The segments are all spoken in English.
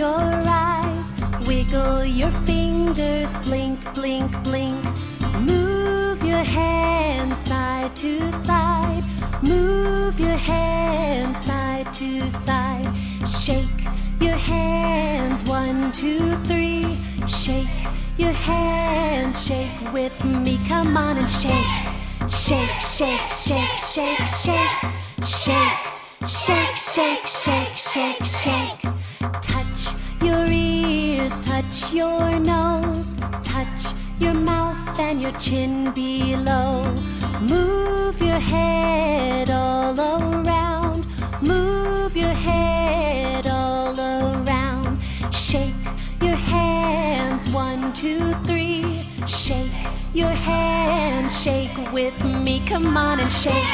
your eyes, wiggle your fingers, blink, blink, blink. Move your hands side to side, move your hands side to side. Shake your hands, 1, 2, 3. Shake your hands, shake with me, come on and shake. Shake, shake, shake, shake, shake. Shake, shake, shake, shake, shake, shake. Touch your ears, touch your nose, touch your mouth and your chin below. Move your head all around, move your head all around. Shake your hands, 1, 2, 3. Shake your hands, shake with me, come on and shake.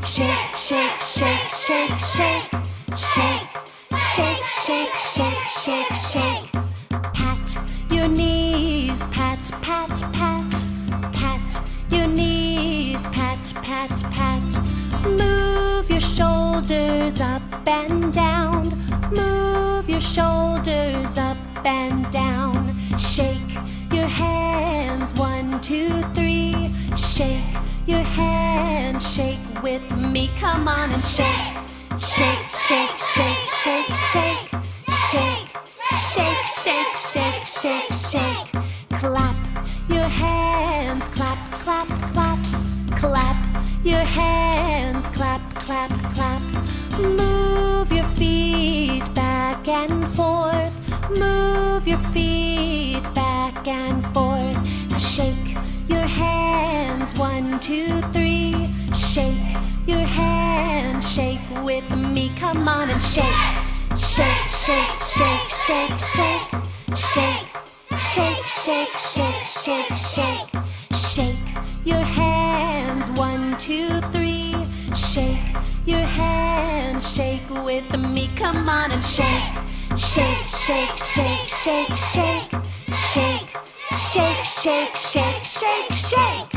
Shake, shake, shake, shake, shake. Shake, shake, shake, shake, shake, shake. Pat your knees, pat, pat, pat. Pat your knees, pat, pat, pat. Move your shoulders up and down, move your shoulders up and down. Shake your hands, 1, 2, 3. Shake your hands, shake with me, come on and shake. Shake, shake, shake, shake, shake. Shake, shake, shake, shake, shake, shake. Clap your hands, clap, clap, clap. Clap your hands, clap, clap, clap. Move your feet back and forth, move your feet back and forth. Now shake your hands, 1, 2, 3. Shake your hands, shake with me, come on and shake. Shake, shake, shake, shake, shake. Shake, shake, shake, shake, shake, shake. Shake your hands, 1, 2, 3. Shake your hands, shake with me, come on and shake. Shake, shake, shake, shake, shake. Shake, shake, shake, shake, shake, shake.